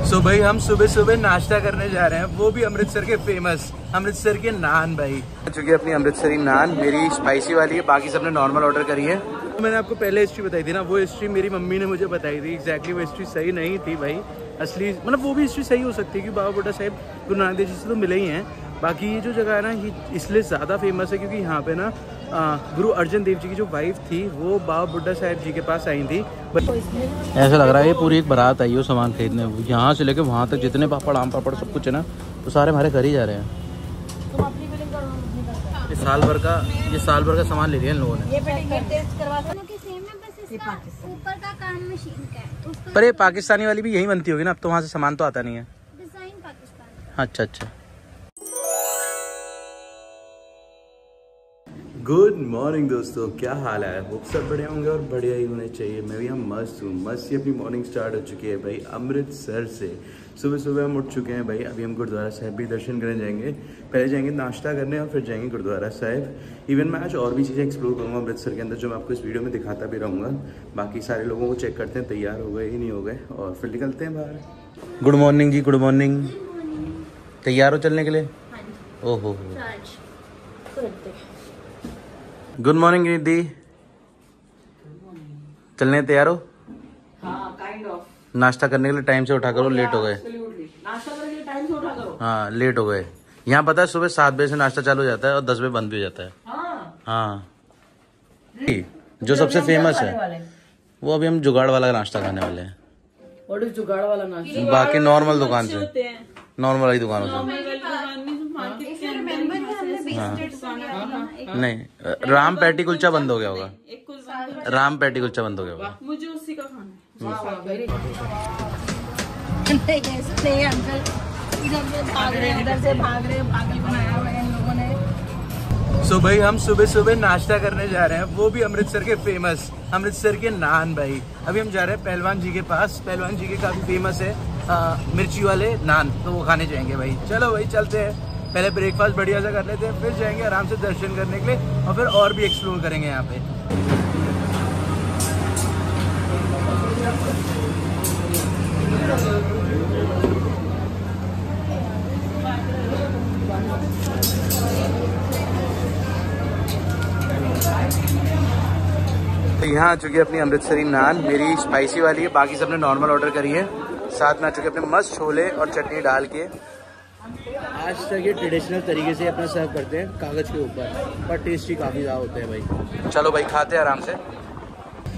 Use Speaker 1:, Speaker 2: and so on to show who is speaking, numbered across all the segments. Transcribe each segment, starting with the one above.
Speaker 1: सो भाई हम सुबह सुबह नाश्ता करने जा रहे हैं, वो भी अमृतसर के फेमस अमृतसर के नान। भाई चुकी अपनी अमृतसरी नान, मेरी स्पाइसी वाली है, बाकी सबने नॉर्मल ऑर्डर करी है। मैंने आपको पहले हिस्ट्री बताई थी ना, वो हिस्ट्री मेरी मम्मी ने मुझे बताई थी। एग्जैक्टली वो हिस्ट्री सही नहीं थी भाई, असली मतलब वो भी हिस्ट्री सही हो सकती है कि बाबा बुड्ढा साहिब गुरु नानक देव जी से तो मिले ही हैं। बाकी ये जो जगह है ना, ये इसलिए ज़्यादा फेमस है क्योंकि यहाँ पे ना गुरु अर्जन देव जी की जो वाइफ थी वो बाबा बुड्ढा साहिब जी के पास आई थी। ऐसा लग रहा है ये पूरी एक बारात आई हो सामान खरीदने, यहाँ से लेके वहाँ तक जितने पापड़ आम पापड़ सब कुछ है ना, तो सारे हमारे घर ही जा रहे हैं। ये साल भर का सामान ले लिया इन लोगों ने। पर ये पाकिस्तानी वाली भी यही बनती होगी ना, अब तो वहाँ से सामान तो आता नहीं है। अच्छा अच्छा। गुड मॉर्निंग दोस्तों, क्या हाल है? होप सब बढ़िया होंगे और बढ़िया ही होने चाहिए। मैं भी यहाँ मस्त हूँ। मस्त ही अपनी मॉर्निंग स्टार्ट हो चुकी है भाई अमृतसर से। सुबह सुबह हम उठ चुके हैं भाई। अभी हम गुरुद्वारा साहिब भी दर्शन करने जाएंगे। पहले जाएंगे नाश्ता करने और फिर जाएंगे गुरुद्वारा साहिब। इवन मैं आज और भी चीज़ें एक्सप्लोर करूँगा अमृतसर के अंदर, जो मैं आपको इस वीडियो में दिखाता भी रहूँगा। बाकी सारे लोगों को चेक करते हैं तैयार हो गए ही नहीं हो गए, और फिर निकलते हैं बाहर। गुड मॉर्निंग जी, गुड मॉर्निंग। तैयार हो चलने के लिए? ओहो, गुड मॉर्निंग दीदी, चलने तैयार हो?
Speaker 2: हाँ, काइंड ऑफ।
Speaker 1: नाश्ता करने के लिए टाइम से उठा करो, लेट हो गए।
Speaker 2: नाश्ता करने के लिए टाइम से उठा करो।
Speaker 1: हाँ, लेट हो गए। यहाँ पता है सुबह 7 बजे से नाश्ता चालू हो जाता है और 10 बजे बंद भी हो जाता है। हाँ, जो सबसे फेमस है वो अभी हम जुगाड़ वाला नाश्ता खाने वाले हैं।
Speaker 2: व्हाट इज जुगाड़ वाला नाश्ता?
Speaker 1: बाकी नॉर्मल दुकान से, नॉर्मल वाली दुकानों से। नहीं, राम पैटी कुलचा बंद हो गया होगा। राम पैटी कुलचा बंद हो गया होगा।
Speaker 2: मुझे उसी का खाना है।
Speaker 1: सो भाई हम सुबह सुबह नाश्ता करने जा रहे हैं, वो भी अमृतसर के फेमस अमृतसर के नान। भाई अभी हम जा रहे हैं पहलवान जी के पास। पहलवान जी के काफी फेमस है मिर्ची वाले नान, तो वो खाने जाएंगे भाई। चलो भाई चलते हैं। पहले ब्रेकफास्ट बढ़िया सा कर लेते हैं, फिर जाएंगे आराम से दर्शन करने के लिए, और फिर और भी एक्सप्लोर करेंगे यहाँ पे। तो यहाँ आ चुकी है अपनी अमृतसरी नान, मेरी स्पाइसी वाली है, बाकी सबने नॉर्मल ऑर्डर करी है। साथ में आ चुके अपने मस्त छोले और चटनी डाल के। आज तक ये ट्रेडिशनल तरीके से अपना सर्व करते हैं कागज़ के ऊपर, पर टेस्टी काफ़ी ज़्यादा होते हैं भाई। चलो भाई खाते हैं आराम से।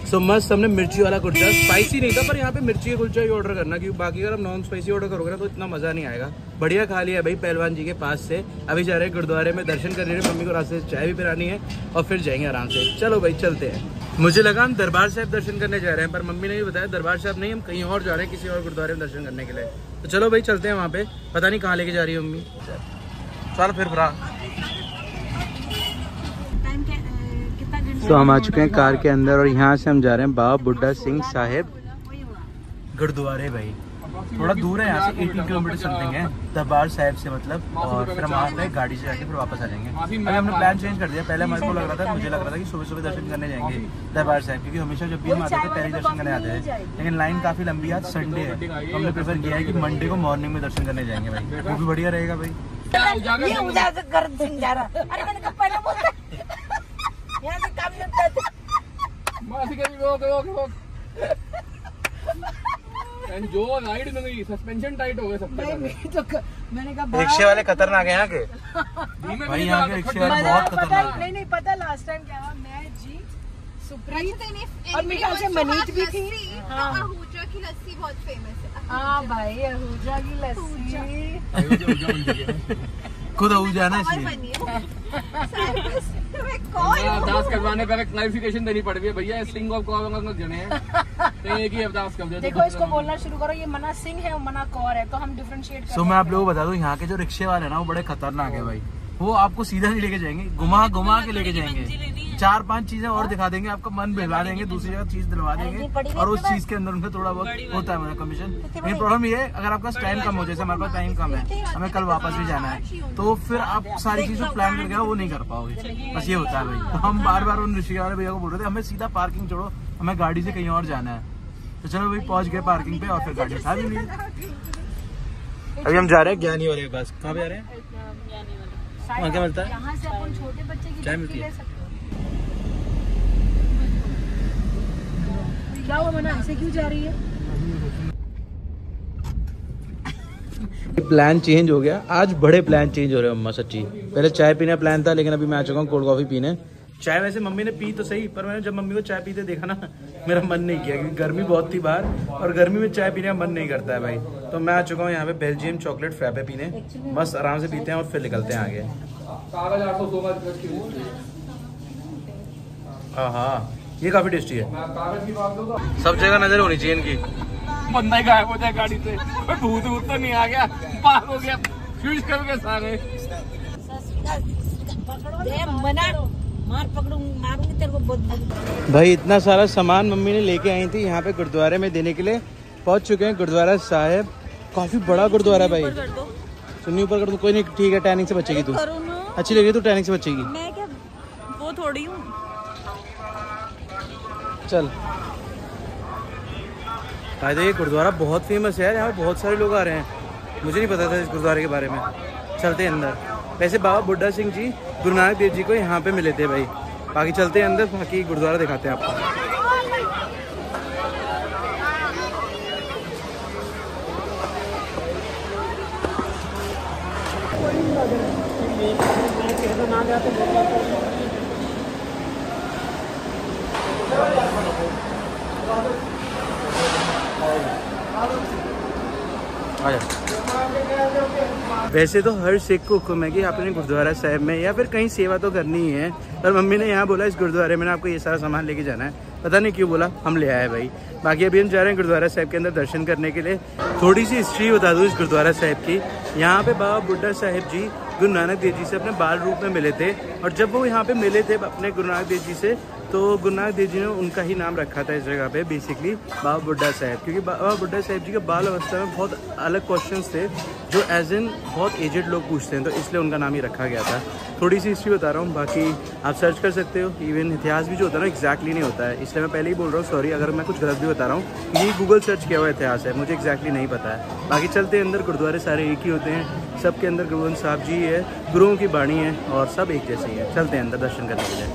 Speaker 1: सो मस्त हमने मिर्ची वाला कुलचा, स्पाइसी नहीं था पर यहाँ पे मिर्ची का कुलचा ही ऑर्डर करना, क्योंकि बाकी अगर हम नॉन स्पाइसी ऑर्डर करोगे ना तो इतना मज़ा नहीं आएगा। बढ़िया खा लिया भाई पहलवान जी के पास से। अभी जा रहे हैं गुरुद्वारे में दर्शन करने, मम्मी को रास्ते से चाय भी पिलानी है और फिर जाएंगे आराम से। चलो भाई चलते हैं। मुझे लगा हम दरबार साहिब दर्शन करने जा रहे हैं, पर मम्मी ने भी बताया दरबार साहिब नहीं, हम कहीं और जा रहे हैं, किसी और गुरुद्वारे में दर्शन करने के लिए। तो चलो भाई चलते हैं वहाँ पे, पता नहीं कहाँ लेके जा रही है मम्मी। चल फिर भरा। तो हम आ चुके हैं कार के अंदर और यहाँ से हम जा रहे हैं बाबा बुड्ढा सिंह साहिब गुरुद्वारे। भाई थोड़ा दूर है यहाँ से, 18 किलोमीटर समथिंग है दरबार साहिब से मतलब, और फिर हम वहाँ पे गाड़ी से जाके फिर वापस आ जाएंगे। अभी हमने प्लान चेंज कर दिया। पहले हमारे को लग रहा था, मुझे लग रहा था कि सुबह सुबह दर्शन करने जाएंगे दरबार साहिब, क्योंकि हमेशा जब भी हम आते थे पहले दर्शन करने आते थे, लेकिन लाइन काफ़ी लंबी है, आज संडे है तो हमने प्रेफर किया है कि मंडे को मॉर्निंग में दर्शन करने जाएंगे भाई, वो भी बढ़िया रहेगा भाई।
Speaker 3: जो राइड में गई सस्पेंशन टाइट हो गए सबके।
Speaker 2: मैंने कहा
Speaker 1: रिक्शे वाले खतरनाक है यहाँ के भाई, यहाँ के रिक्शे वाले बहुत खतरनाक है।
Speaker 2: नहीं पता लास्ट टाइम क्या हुआ, मैं जी सुप्रीत और मेरे ख्याल से मनीत भी थी।
Speaker 4: आहूजा की लस्सी बहुत फेमस है।
Speaker 2: हाँ भाई आहूजा की लस्सी
Speaker 1: खुद आहूजा ना इसलिए।
Speaker 3: अरदास करवाने पर क्लैरिफिकेशन देनी पड़ रही है भैया, सिंह ऑफ कौर जने हैं, एक ही अरदास कर दो।
Speaker 2: देखो इसको बोलना शुरू करो, ये मना सिंह है और मना कौर है, तो हम डिफरेंशिएट करें।
Speaker 1: तो मैं आप लोगों को बता दूं, यहाँ के जो रिक्शे वाले हैं ना वो बड़े खतरनाक है भाई। वो आपको सीधा नहीं लेके जाएंगे, घुमा घुमा के लेके जाएंगे, 4-5 चीजें और दिखा देंगे, आपका मन बहला देंगे, दूसरी जगह चीज दिलवा देंगे, और उस चीज के अंदर उनका थोड़ा बहुत होता है मेरा कमीशन। लेकिन प्रॉब्लम ये है, अगर आपका टाइम कम हो, जैसे हमारे पास टाइम कम है, हमें कल वापस भी जाना है, तो फिर आप सारी चीजों प्लान करके वो नहीं कर पाओगे। बस ये होता है भाई। तो हम बार बार उन ऋषि वाले भैया को बोल रहे थे हमें सीधा पार्किंग छोड़ो, हमें गाड़ी से कहीं और जाना है। तो चलो भाई पहुंच गए पार्किंग पे और फिर गाड़ी उठा भी ली। अभी हम जा रहे हैं ज्ञानी वाले के पास। कहाँ पे जा रहे हैं? वहाँ क्या मिलता है?
Speaker 2: यहाँ से अपन छोटे बच्चे की
Speaker 1: चाय मिलती
Speaker 2: ले
Speaker 1: है?
Speaker 2: सकते हो। क्या हुआ मना, ऐसे क्यों जा रही है?
Speaker 1: प्लान चेंज हो गया आज, बड़े प्लान चेंज हो रहे हैं अम्मा सच्ची। पहले चाय पीने प्लान था, लेकिन अभी मैं आ चुका हूँ कोल्ड कॉफी पीने। चाय वैसे मम्मी ने पी तो सही, पर मैंने जब मम्मी को चाय पीते देखा ना, मेरा मन नहीं किया, क्योंकि गर्मी बहुत थी बाहर और गर्मी में चाय पीने का मन नहीं करता है भाई। तो मैं आ चुका हूँ यहाँ पे बेल्जियम चॉकलेट फ्रैपे पीने। मस्त आराम से पीते हैं और फिर निकलते हैं आगे। हाँ, ये काफी टेस्टी है। सब जगह नजर होनी चाहिए इनकी।
Speaker 3: बंदा ही गायब हो जाए गाड़ी से, भूत भूत तो नहीं आ गया, पार हो गया, फ्यूज कर गए सारे।
Speaker 2: मार पकड़ूं, मारूंगी तेरे को बहुत।
Speaker 1: भाई इतना सारा सामान मम्मी ने लेके आई थी यहाँ पे गुरुद्वारे में देने के लिए। पहुंच चुके हैं गुरुद्वारा साहिब। काफी बड़ा गुरुद्वारा भाई। सुन्नी ऊपर कर दूं? कोई नहीं, ठीक है, टैनिंग से बचेगी तू। अच्छी लगी तू, टैनिंग से बचेगी।
Speaker 2: मैं क्या वो थोड़ी हूँ।
Speaker 1: चल भाई, तो ये गुरुद्वारा बहुत फेमस है यार, यहाँ पे बहुत सारे लोग आ रहे हैं। मुझे नहीं पता था इस गुरुद्वारे के बारे में। चलते हैं अंदर। वैसे बाबा बुड्ढा सिंह जी गुरु नानक देव जी को यहाँ पे मिले थे भाई। बाकी चलते हैं अंदर, बाकी गुरुद्वारा दिखाते हैं आपको। वैसे तो हर सिख को हुक्म है कि आपने गुरुद्वारा साहिब में या फिर कहीं सेवा तो करनी ही है, पर मम्मी ने यहाँ बोला इस गुरुद्वारे में ना आपको ये सारा सामान लेके जाना है। पता नहीं क्यों बोला, हम ले आए भाई। बाकी अभी हम जा रहे हैं गुरुद्वारा साहिब के अंदर दर्शन करने के लिए। थोड़ी सी हिस्ट्री बता दूँ इस गुरुद्वारा साहिब की। यहाँ पे बाबा बुड्ढा साहिब जी गुरु नानक देव जी से अपने बाल रूप में मिले थे, और जब वो यहाँ पे मिले थे अपने गुरु नानक देव जी से, तो गुरु नानक देव जी ने उनका ही नाम रखा था इस जगह पे बेसिकली बाबा बुड्ढा साहिब, क्योंकि बाबा बुड्ढा साहिब जी के बाल अवस्था में बहुत अलग क्वेश्चंस थे जो एज इन बहुत एजेड लोग पूछते हैं, तो इसलिए उनका नाम ही रखा गया था। थोड़ी सी हिस्ट्री बता रहा हूँ, बाकी आप सर्च कर सकते हो। इवन इतिहास भी जो होता है ना एग्जैक्टली नहीं होता है, इसलिए मैं पहले ही बोल रहा हूँ सॉरी अगर मैं कुछ गलत भी बता रहा हूँ। ये गूगल सर्च किया हुआ इतिहास है, मुझे एग्जैक्टली नहीं पता है। बाकी चलते हैं अंदर। गुरुद्वारे सारे एक ही होते हैं, सबके अंदर गुरु ग्रंथ साहब जी है, गुरुओं की बाणी है और सब एक जैसे ही है। चलते हैं अंदर दर्शन करने के लिए।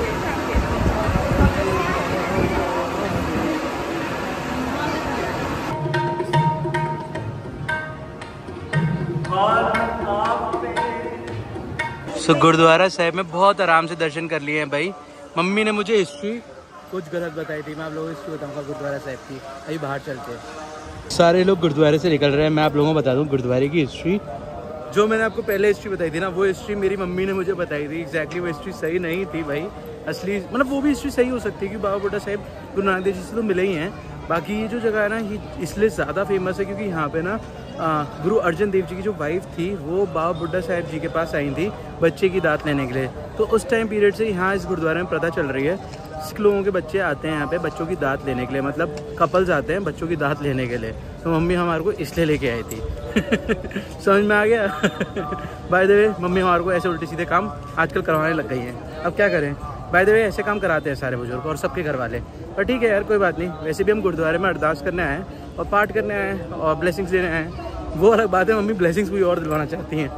Speaker 1: सो गुरुद्वारा साहिब में बहुत आराम से दर्शन कर लिए हैं भाई। मम्मी ने मुझे हिस्ट्री कुछ गलत बताई थी, मैं आप लोगों को हिस्ट्री बताऊंगा गुरुद्वारा साहिब की। अभी बाहर चलते हैं। सारे लोग गुरुद्वारे से निकल रहे हैं, मैं आप लोगों को बता दूं गुरुद्वारे की हिस्ट्री। जो मैंने आपको पहले हिस्ट्री बताई थी ना, वो हिस्ट्री मेरी मम्मी ने मुझे बताई थी। एग्जैक्टली वो हिस्ट्री सही नहीं थी भाई। असली मतलब वो भी हिस्ट्री सही हो सकती है कि बाबा बुड्ढा साहिब गुरु नानक देव जी से तो मिले ही हैं। बाकी ये जो जगह है ना, ये इसलिए ज़्यादा फेमस है क्योंकि यहाँ पे ना गुरु अर्जन देव जी की जो वाइफ थी वो बाबा बुड्ढा साहिब जी के पास आई थी बच्चे की दात लेने के लिए। तो उस टाइम पीरियड से यहाँ इस गुरुद्वारे में प्रथा चल रही है, सिख लोगों के बच्चे आते हैं यहाँ पे बच्चों की दात लेने के लिए, मतलब कपल्स आते हैं बच्चों की दात लेने के लिए। तो मम्मी हमारे को इसलिए लेके आई थी। समझ में आ गया? बाय द वे मम्मी हमारे को ऐसे उल्टे सीधे काम आजकल करवाने लग गई हैं। अब क्या करें, बाय द वे ऐसे काम कराते हैं सारे बुजुर्ग और सबके घर वाले। पर ठीक है यार, कोई बात नहीं। वैसे भी हम गुरुद्वारे में अरदास करने आए और पाठ करने आए और ब्लेसिंग्स देने आए, वो अलग बात है। मम्मी ब्लेसिंग्स भी और दिलवाना चाहती हैं।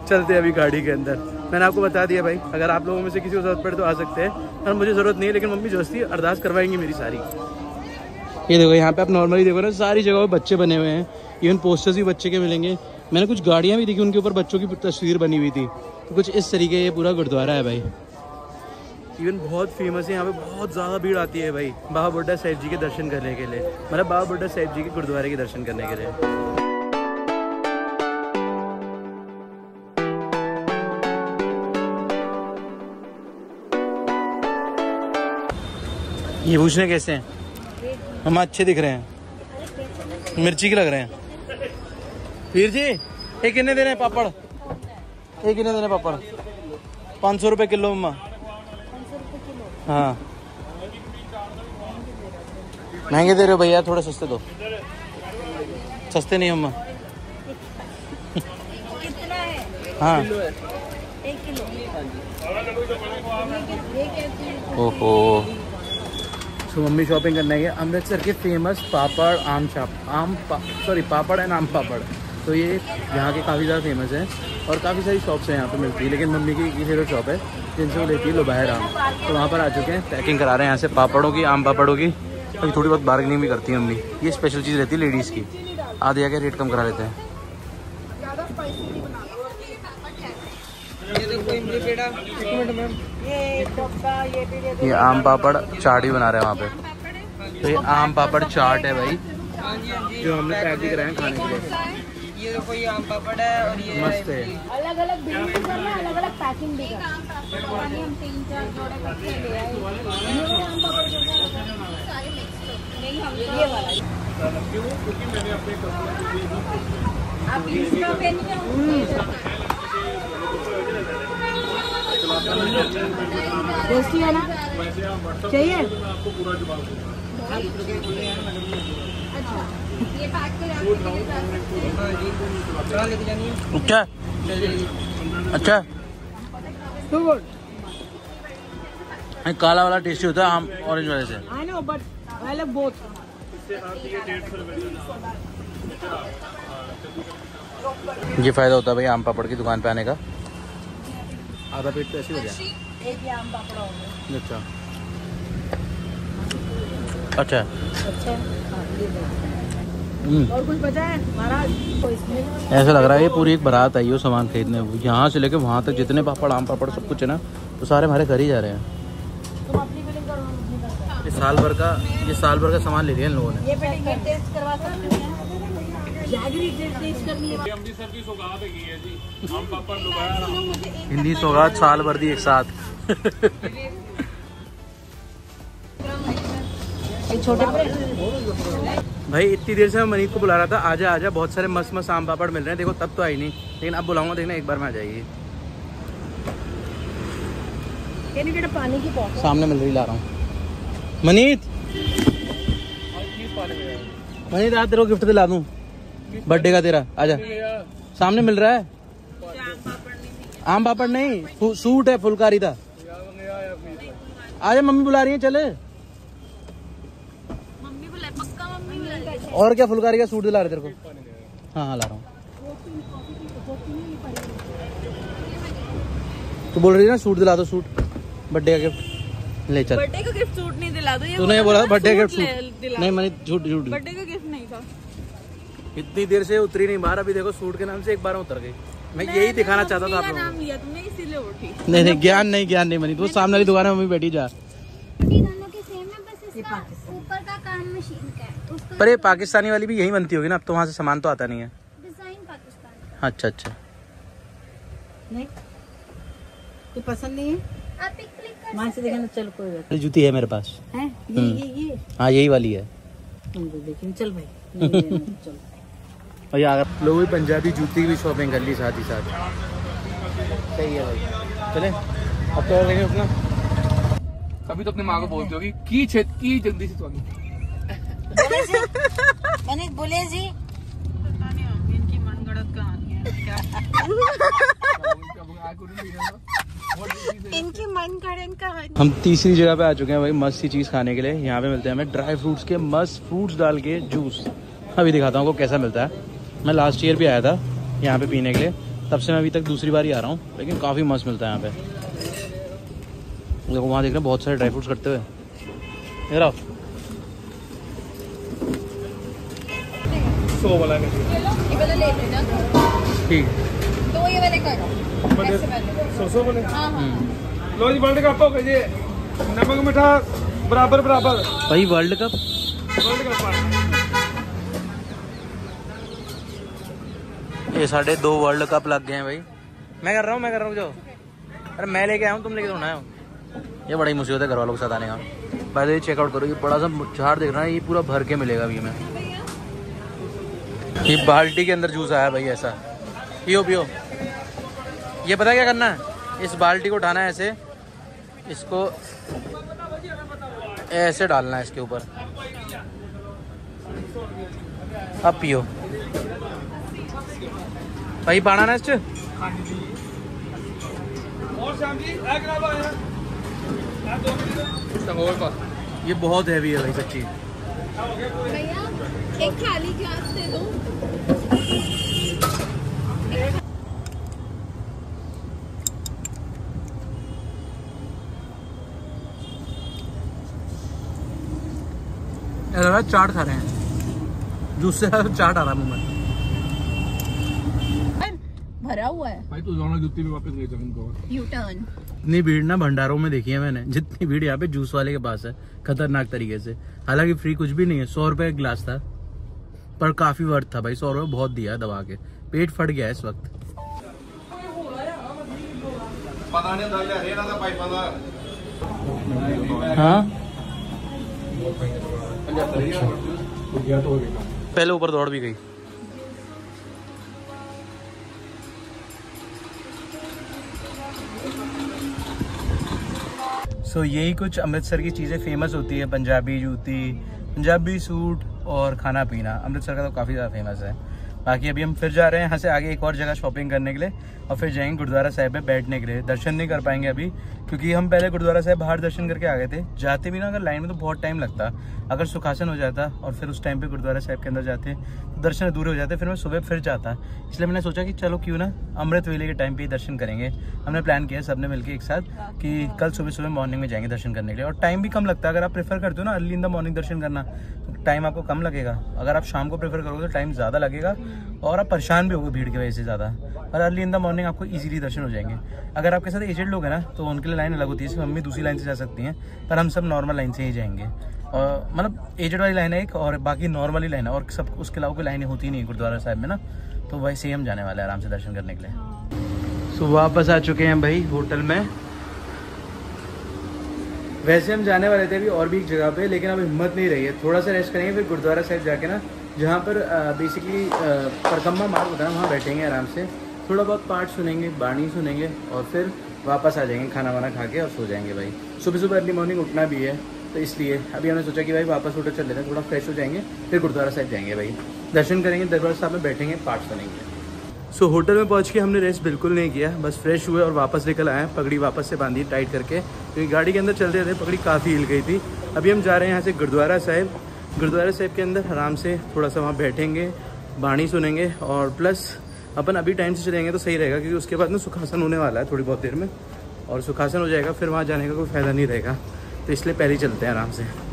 Speaker 1: चलते हैं अभी गाड़ी के अंदर। मैंने आपको बता दिया भाई, अगर आप लोगों में से किसी को जरूरत पड़े तो आ सकते हैं, और मुझे ज़रूरत नहीं है, लेकिन मम्मी जोस्ती अरदास करवाएंगी मेरी सारी। ये देखो यहाँ पे आप नॉर्मली देखो ना, सारी जगह बच्चे बने हुए हैं, इवन पोस्टर्स भी बच्चे के मिलेंगे। मैंने कुछ गाड़ियाँ भी देखी, उनके ऊपर बच्चों की तस्वीर बनी हुई थी। तो कुछ इस तरीके ये पूरा गुरुद्वारा है भाई। इवन बहुत फेमस है, यहाँ पे बहुत ज़्यादा भीड़ आती है भाई बाबा बुड्ढा साहिब जी के दर्शन करने के लिए, मतलब बाबा बुड्ढा साहिब जी के गुरुद्वारे के दर्शन करने के लिए। ये पूछने कैसे हैं? हम अच्छे दिख रहे हैं, मिर्ची के लग रहे हैं। वीर जी ये कितने देने हैं पापड़? ये कितने देने पापड़? 500 रुपये किलो मम्मा। हाँ महंगे दे रहे हो भैया, थोड़े सस्ते दो। सस्ते नहीं मम्मा।
Speaker 2: कितना है?
Speaker 1: हाँ
Speaker 2: 1 किलो।
Speaker 1: ओहो तो मम्मी शॉपिंग करने गए अमृतसर के फेमस पापड़ पापड़ एंड आम पापड़। तो ये यहाँ के काफ़ी ज़्यादा फेमस है और काफ़ी सारी शॉप्स हैं यहाँ पे मिलती है, लेकिन मम्मी की ये फेवरेट शॉप है जिनसे वो लेती है लुभायर आम। तो वहाँ पर आ चुके हैं, पैकिंग करा रहे हैं यहाँ से पापड़ों की, आम पापड़ों की। अभी थोड़ी बहुत बार्गेनिंग भी करती है मम्मी, ये स्पेशल चीज़ रहती है लेडीज़ की, आधे आके रेट कम करा लेते हैं। ये आम पापड़ चाट भी बना रहे हैं वहाँ पे। तो ये आम पापड़ चाट है भाई, जो हमने पैक भी कराए हैं खाने के लिए।
Speaker 2: ये देखो ये आम पापड़ है और ये
Speaker 1: मस्त है।
Speaker 2: अलग अलग अलग अलग पैकिंग भी हम 3-4 जोड़े करके ले आए। ये आम पापड़ नहीं, हम ये वाला आप इसका पेन टेस्टी है ना, चाहिए?
Speaker 4: ये पैक
Speaker 1: अच्छा अच्छा, काला वाला टेस्टी होता है आम ऑरेंज वाले से।
Speaker 2: I know, but I love both.
Speaker 1: ये फायदा होता है भाई आम पापड़ की दुकान पे आने का, आधा पेट तो ऐसे हो गया।
Speaker 2: एक ही आम पापड़ हो गया।
Speaker 1: अच्छा अच्छा
Speaker 2: अच्छा, और कुछ बचा है महाराज?
Speaker 1: ऐसा लग रहा है ये पूरी एक बारात आई हो सामान खरीदने, यहाँ से लेके वहाँ तक जितने पापड़ आम पापड़ सब कुछ है ना, तो सारे हमारे घर ही जा रहे हैं।
Speaker 2: तुम अपनी बिलिंग करो, अपनी करो।
Speaker 1: ये साल भर का सामान ले लिया इन लोगों ने।
Speaker 2: ये बिलिंग टेस्ट करवा सकते हैं, जैगरी टेस्ट करनी है।
Speaker 3: अमृतसर की सौगात है जी, आम पापड़ लुभाया।
Speaker 1: हिंदी सौगात साल भर दी एक साथ।
Speaker 2: छोटे
Speaker 1: भाई इतनी देर से मैं मनीत को बुला रहा था, आजा आजा, बहुत सारे मस्त मस्त आम पापड़ मिल रहे हैं। देखो तब तो आई नहीं, लेकिन अब बुलाऊंगा, देखना एक बार में आ जाएगी।
Speaker 2: पानी की बॉटल
Speaker 1: सामने मिल रही, ला रहा हूँ। मनीत आज तेरे को गिफ्ट दिला दूँ बर्थडे का तेरा, आजा। सामने मिल रहा है आम पापड़ नहीं, सूट है फुलकारी था। आजा, मम्मी बुला रही है, चले। और क्या, फुलकारी का सूट दिला रहे तेरे को? हाँ हाँ ला रहा हूँ। तू बोल रही है ना सूट दिला दो, सूट बर्थडे का गिफ्ट ले चल।
Speaker 2: बर्थडे का गिफ्ट सूट नहीं दिला दो,
Speaker 1: तूने बोला बर्थडे का गिफ्ट सूट नहीं, मैंने झूठ
Speaker 2: बर्थडे का गिफ्ट नहीं था।
Speaker 1: इतनी देर से उतरी नहीं बाहर, अभी देखो सूट के नाम से एक बार उतर गई। मैं यही दिखाना चाहता था आप लोगों को।
Speaker 2: नाम लिया तुमने इसीलिए उठी।
Speaker 1: नहीं ज्ञान नहीं मनी, तू सामने वाली दुकान में मम्मी बैठी जा।
Speaker 4: दोनों के सेम है, बस इसका ऊपर का काम मशीन का है। उसका
Speaker 1: पर ये पाकिस्तानी वाली भी यही बनती होगी ना, अब तो वहाँ से सामान तो आता नहीं है।
Speaker 4: डिजाइन पाकिस्तान।
Speaker 1: अच्छा अच्छा,
Speaker 2: नहीं ये पसंद नहीं है,
Speaker 4: आप एक क्लिक कर
Speaker 2: वहाँ से देखना। चल कोई बात
Speaker 1: जूती है मेरे पास
Speaker 2: है, ये
Speaker 1: हाँ यही वाली है।
Speaker 2: लेकिन चल भाई नहीं लेना, चल।
Speaker 1: और यार लोगों की पंजाबी जूती की भी शॉपिंग कर ली साथ ही साथ। सही है भाई, चले अब तो और अपना।
Speaker 3: कभी तो अपनी माँ को बोलते होगी की छेद की जल्दी से स्वामी।
Speaker 2: मैंने बोले जी, पता नहीं इनकी मनगढ़ंत कहानी है क्या। इनकी मनगढ़ंत कहानी।
Speaker 1: हम तीसरी जगह पे आ चुके हैं भाई मस्त सी चीज खाने के लिए। यहाँ पे मिलते हैं हमें ड्राई फ्रूट्स के मस्त फ्रूट्स डाल के जूस। अभी दिखाता हूँ आपको कैसा मिलता है। मैं लास्ट ईयर भी आया था यहाँ पे पीने के लिए, तब से मैं अभी तक दूसरी बार ही आ रहा हूँ, लेकिन काफ़ी मस्त मिलता है यहाँ पे। देखो वहाँ देख रहे हैं बहुत सारे ड्राई फ्रूट्स कटते हुए। ये रहा
Speaker 3: 100 वाला
Speaker 4: ये वाला ले लेना।
Speaker 1: ठीक
Speaker 4: तो ये वाले करो ऐसे वाले।
Speaker 3: 100 वाले।
Speaker 4: हाँ हाँ
Speaker 3: लो जी, वर्ल्ड कप हो गया जी, नमक मीठा बराबर बराबर।
Speaker 1: भाई वर्ल्ड कप ये 2.5 वर्ल्ड कप लग गए हैं भाई। मैं कर रहा हूँ जो। अरे मैं लेके आया हूँ, तुम लेके थोड़ा आए हो। ये बड़ा ही मुसीबत है घर वालों के साथ आने का। पहले ये चेकआउट करो, ये बड़ा सा झाड़ देख रहा है, ये पूरा भर के मिलेगा अभी हमें। ये बाल्टी के अंदर जूस आया भाई ऐसा। पियो पियो। ये पता क्या करना है, इस बाल्टी को उठाना है ऐसे, इसको ऐसे डालना है इसके ऊपर, अब पियो भाई। पाना ना इस
Speaker 3: और शाम जी एक रहा है संगोल का
Speaker 1: ये बहुत हैवी है भाई सच्ची।
Speaker 2: भैया एक खाली ग्लास दे दो।
Speaker 1: चाट खा रहे हैं, जूस से चाट आ रहा मुंह में।
Speaker 2: भरा हुआ है
Speaker 3: भाई तू जाना जुत्ती में वापस ले जा इनको।
Speaker 2: U turn.
Speaker 1: इतनी भीड़ ना भंडारों में देखी है मैंने, जितनी भीड़ यहाँ पे जूस वाले के पास है, खतरनाक तरीके से। हालांकि फ्री कुछ भी नहीं है, 100 रुपए एक गिलास था, पर काफी वर्थ था भाई। 100 रुपए बहुत दिया दबा के, पेट फट गया है इस वक्त। हाँ पहले ऊपर दौड़ भी गई। सो यही कुछ अमृतसर की चीज़ें फेमस होती है, पंजाबी जूती, पंजाबी सूट और खाना पीना। अमृतसर का तो काफ़ी ज़्यादा फेमस है। बाकी अभी हम फिर जा रहे हैं यहाँ से आगे एक और जगह शॉपिंग करने के लिए, और फिर जाएंगे गुरुद्वारा साहिब में बैठने के लिए। दर्शन नहीं कर पाएंगे अभी, क्योंकि हम पहले गुरुद्वारा साहिब बाहर दर्शन करके आ गए थे। जाते भी ना अगर लाइन में तो बहुत टाइम लगता, अगर सुखासन हो जाता और फिर उस टाइम पे गुरुद्वारा साहिब के अंदर जाते तो दर्शन अधूरे हो जाते, फिर मैं सुबह फिर जाता। इसलिए मैंने सोचा कि चलो क्यों ना अमृत वेले के टाइम पे ही दर्शन करेंगे। हमने प्लान किया सबने मिलकर एक साथ कि कल सुबह सुबह मॉर्निंग में जाएंगे दर्शन करने के लिए, और टाइम भी कम लगता है। अगर आप प्रेफर करते हो ना अर्ली इन द मॉर्निंग दर्शन करना, तो टाइम आपको कम लगेगा। अगर आप शाम को प्रेफर करोगे तो टाइम ज़्यादा लगेगा और आप परेशान भी होगे भीड़ की वजह से ज़्यादा। और अर्ली इन द मॉर्निंग आपको इजीली दर्शन हो जाएंगे। अगर आपके साथ एजेड लोग हैं ना तो उनके लिए लाइन अलग होती है, सिर्फ हम भी दूसरी लाइन से जा सकती हैं, पर हम सब नॉर्मल लाइन से ही जाएंगे। और मतलब एजेड वाली लाइन है एक, और बाकी नॉर्मल ही लाइन है, और सब उसके अलावा कोई लाइनें होती नहीं है गुरुद्वारा साहिब में ना, तो वैसे ही हम जाने वाले हैं आराम से दर्शन करने के लिए। सो वापस आ चुके हैं भाई होटल में। वैसे हम जाने वाले थे अभी और भी एक जगह पे, लेकिन अब हिम्मत नहीं रही है। थोड़ा सा रेस्ट करेंगे, फिर गुरुद्वारा साहिब जाके ना, जहाँ पर बेसिकली परिक्रमा मार्ग होता है, वहाँ बैठेंगे आराम से, थोड़ा बहुत पाठ सुनेंगे, बाणी सुनेंगे, और फिर वापस आ जाएंगे खाना वाना खा के और सो जाएंगे भाई। सुबह सुबह अर्ली मॉर्निंग उठना भी है, तो इसलिए अभी हमने सोचा कि भाई वापस होटल चल लेते हैं, थोड़ा फ्रेश हो जाएंगे, फिर गुरुद्वारा साहिब जाएंगे भाई, दर्शन करेंगे, दरबार साहब में बैठेंगे, पाठ सुनेंगे। सो होटल में पहुंच के हमने रेस्ट बिल्कुल नहीं किया, बस फ्रेश हुए और वापस निकल आए। पगड़ी वापस से बांधी टाइट करके, क्योंकि गाड़ी के अंदर चलते थे पगड़ी काफ़ी हिल गई थी। अभी हम जा रहे हैं यहाँ से गुरुद्वारा साहिब। गुरुद्वारा साहिब के अंदर आराम से थोड़ा सा वहाँ बैठेंगे, बाणी सुनेंगे, और प्लस अपन अभी टाइम से चलेंगे तो सही रहेगा, क्योंकि उसके बाद ना सुखासन होने वाला है थोड़ी बहुत देर में, और सुखासन हो जाएगा फिर वहाँ जाने का कोई फ़ायदा नहीं रहेगा, तो इसलिए पहले ही चलते हैं आराम से।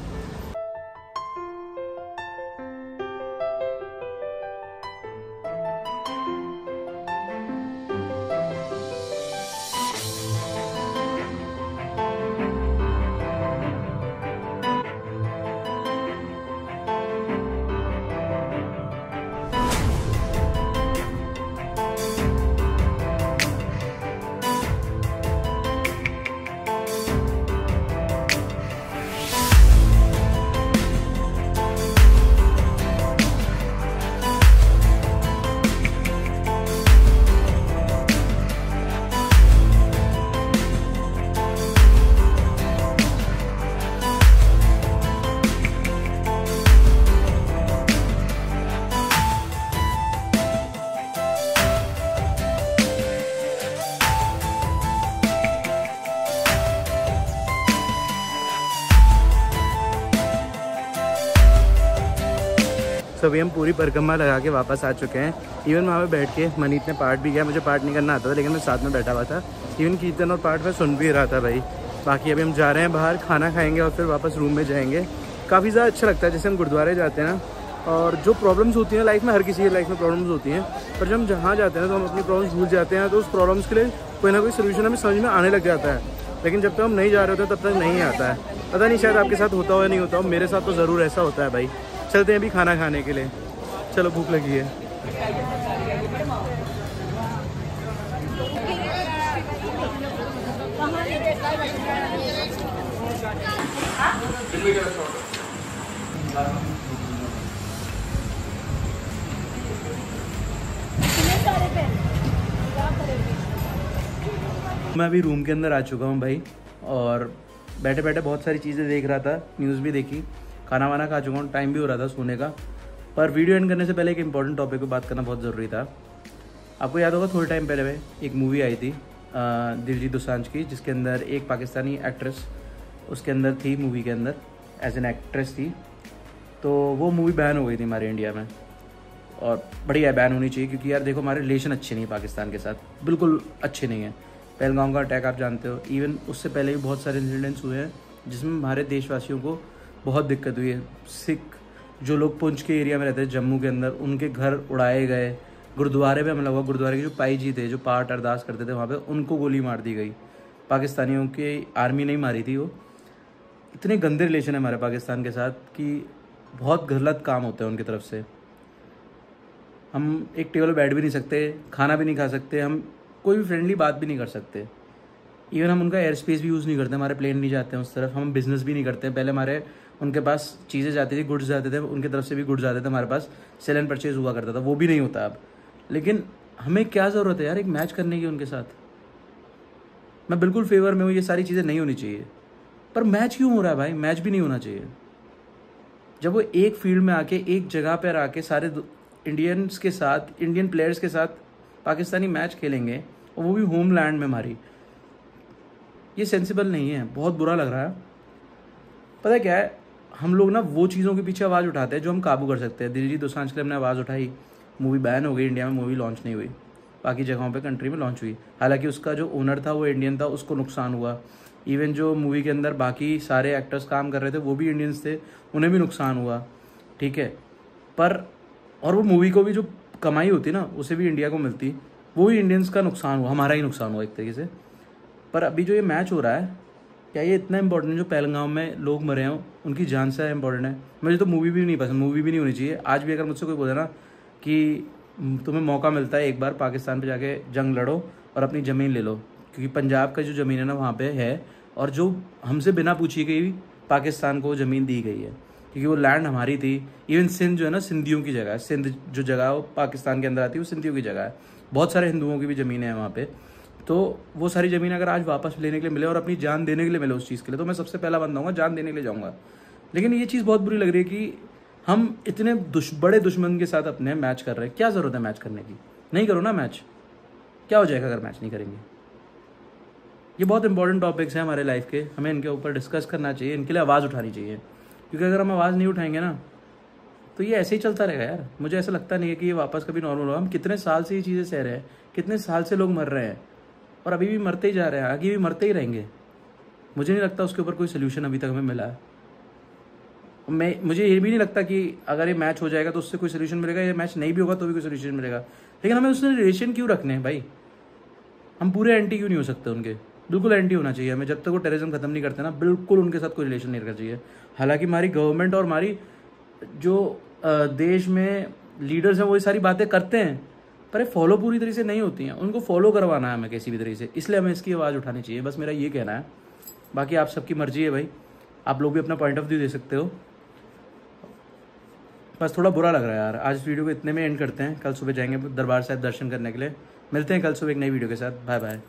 Speaker 1: तो अभी हम पूरी परिक्रमा लगा के वापस आ चुके हैं। इवन वहाँ पे बैठ के मनीत ने पाठ भी किया, मुझे पाठ नहीं करना आता था, लेकिन मैं साथ में बैठा हुआ था। इवन कीर्तन और पाठ मैं सुन भी रहा था भाई। बाकी अभी हम जा रहे हैं बाहर, खाना खाएंगे और फिर वापस रूम में जाएंगे। काफ़ी ज़्यादा अच्छा लगता है जैसे हम गुरुद्वारे जाते हैं ना, और जो प्रॉब्लम्स होती हैं लाइफ में, हर किसी की लाइफ में प्रॉब्लम्स होती हैं, पर जब हम जहाँ जाते हैं तो हम अपनी प्रॉब्लम्स भूल जाते हैं, तो उस प्रॉब्लम्स के लिए कोई ना कोई सोल्यूशन हमें समझ में आने लग जाता है। लेकिन जब तक हम नहीं जा रहे होते तब तक नहीं आता है। पता नहीं शायद आपके साथ होता हो या नहीं होता हो, मेरे साथ तो ज़रूर ऐसा होता है भाई। चलते हैं अभी खाना खाने के लिए, चलो भूख लगी है। मैं अभी रूम के अंदर आ चुका हूँ भाई, और बैठे बैठे बहुत सारी चीज़ें देख रहा था, न्यूज़ भी देखी, खाना वाना खा चुका हूँ, टाइम भी हो रहा था सोने का। पर वीडियो एंड करने से पहले एक इंपॉर्टेंट टॉपिक पे बात करना बहुत ज़रूरी था। आपको याद होगा थोड़े टाइम पहले एक मूवी आई थी दिलजीत दोसांझ की, जिसके अंदर एक पाकिस्तानी एक्ट्रेस उसके अंदर थी मूवी के अंदर एज एन एक्ट्रेस थी, तो वो मूवी बैन हो गई थी हमारे इंडिया में। और बढ़िया बैन होनी चाहिए, क्योंकि यार देखो हमारे रिलेशन अच्छे नहीं है पाकिस्तान के साथ, बिल्कुल अच्छे नहीं है। पहलगाम का अटैक आप जानते हो, इवन उससे पहले भी बहुत सारे इंसिडेंट्स हुए हैं जिसमें हमारे देशवासियों को बहुत दिक्कत हुई है। सिख जो लोग पुंछ के एरिया में रहते हैं जम्मू के अंदर, उनके घर उड़ाए गए, गुरुद्वारे पे हमला हुआ, गुरुद्वारे के जो पाई जी थे जो पाठ अरदास करते थे वहाँ पे, उनको गोली मार दी गई। पाकिस्तानियों की आर्मी नहीं मारी थी वो। इतने गंदे रिलेशन है हमारे पाकिस्तान के साथ कि बहुत गलत काम होते हैं उनकी तरफ से। हम एक टेबल पर बैठ भी नहीं सकते, खाना भी नहीं खा सकते, हम कोई भी फ्रेंडली बात भी नहीं कर सकते। इवन हम उनका एयर स्पेस भी यूज़ नहीं करते, हमारे प्लेन नहीं जाते हैं उस तरफ, हम बिज़नेस भी नहीं करते। पहले हमारे उनके पास चीज़ें जाती थी, गुड्स जाते थे, उनकी तरफ से भी गुड्स जाते थे, हमारे पास सेल एंड परचेज हुआ करता था, वो भी नहीं होता अब। लेकिन हमें क्या ज़रूरत है यार एक मैच करने की उनके साथ। मैं बिल्कुल फेवर में हूँ, ये सारी चीज़ें नहीं होनी चाहिए, पर मैच क्यों हो रहा है भाई? मैच भी नहीं होना चाहिए। जब वो एक फील्ड में आके, एक जगह पर आके सारे इंडियंस के साथ, इंडियन प्लेयर्स के साथ पाकिस्तानी मैच खेलेंगे, और वो भी होम लैंड में हमारी, ये सेंसिबल नहीं है। बहुत बुरा लग रहा है। पता है क्या है, हम लोग ना वो चीज़ों के पीछे आवाज़ उठाते हैं जो हम काबू कर सकते हैं। दिलजीत दोसांझ के लिए हमने आवाज़ उठाई, मूवी बैन हो गई, इंडिया में मूवी लॉन्च नहीं हुई, बाकी जगहों पे कंट्री में लॉन्च हुई। हालांकि उसका जो ओनर था वो इंडियन था, उसको नुकसान हुआ। इवन जो मूवी के अंदर बाकी सारे एक्टर्स काम कर रहे थे वो भी इंडियंस थे, उन्हें भी नुकसान हुआ, ठीक है। पर और वो मूवी को भी जो कमाई होती ना उसे भी इंडिया को मिलती, वो भी इंडियंस का नुकसान हुआ, हमारा ही नुकसान हुआ एक तरीके से। पर अभी जो ये मैच हो रहा है, क्या ये इतना इंपॉर्टेंट? जो पहलगाम में लोग मरे हैं उनकी जान से इंपॉर्टेंट है? मुझे तो मूवी भी नहीं पसंद, मूवी भी नहीं होनी चाहिए। आज भी अगर मुझसे कोई बोले ना कि तुम्हें मौका मिलता है एक बार पाकिस्तान पे जाके जंग लड़ो और अपनी ज़मीन ले लो, क्योंकि पंजाब का जो ज़मीन है ना वहाँ पे है, और जो हमसे बिना पूछी गई पाकिस्तान को ज़मीन दी गई है, क्योंकि वो लैंड हमारी थी। इवन सिंध जो है ना, सिंधियों की जगह है। सिंध जो जगह है वो पाकिस्तान के अंदर आती है, वो सिंधियों की जगह है। बहुत सारे हिंदुओं की भी ज़मीन है वहाँ पे। तो वो सारी ज़मीन अगर आज वापस लेने के लिए मिले और अपनी जान देने के लिए मिले उस चीज़ के लिए, तो मैं सबसे पहला बंदा हूँ, जान देने के लिए जाऊँगा। लेकिन ये चीज़ बहुत बुरी लग रही है कि हम इतने बड़े दुश्मन के साथ अपने मैच कर रहे हैं। क्या ज़रूरत है मैच करने की? नहीं करो ना मैच, क्या हो जाएगा अगर मैच नहीं करेंगे? ये बहुत इंपॉर्टेंट टॉपिक्स हैं हमारे लाइफ के, हमें इनके ऊपर डिस्कस करना चाहिए, इनके लिए आवाज़ उठानी चाहिए। क्योंकि अगर हम आवाज़ नहीं उठाएंगे ना तो ये ऐसे ही चलता रहेगा यार। मुझे ऐसा लगता नहीं है कि ये वापस कभी नॉर्मल होगा। हम कितने साल से ये चीज़ें सह रहे हैं, कितने साल से लोग मर रहे हैं, और अभी भी मरते ही जा रहे हैं, आगे भी मरते ही रहेंगे। मुझे नहीं लगता उसके ऊपर कोई सोल्यूशन अभी तक हमें मिला है। मुझे ये भी नहीं लगता कि अगर ये मैच हो जाएगा तो उससे कोई सोल्यूशन मिलेगा, ये मैच नहीं भी होगा तो भी कोई सोल्यूशन मिलेगा। लेकिन हमें उससे रिलेशन क्यों रखने हैं भाई? हम पूरे एंटी क्यों नहीं हो सकते उनके? बिल्कुल एंटी होना चाहिए हमें। जब तक वो टेररिज्म खत्म नहीं करते ना, बिल्कुल उनके साथ कोई रिलेशन नहीं रखना चाहिए। हालांकि हमारी गवर्नमेंट और हमारी जो देश में लीडर्स हैं वो ये सारी बातें करते हैं, पर ये फॉलो पूरी तरीके से नहीं होती हैं। उनको फॉलो करवाना है हमें किसी भी तरीके से, इसलिए हमें इसकी आवाज़ उठानी चाहिए। बस मेरा ये कहना है, बाकी आप सबकी मर्जी है भाई, आप लोग भी अपना पॉइंट ऑफ व्यू दे सकते हो। बस थोड़ा बुरा लग रहा है यार। आज इस वीडियो को इतने में एंड करते हैं, कल सुबह जाएंगे दरबार साहिब दर्शन करने के लिए। मिलते हैं कल सुबह एक नई वीडियो के साथ। Bye bye.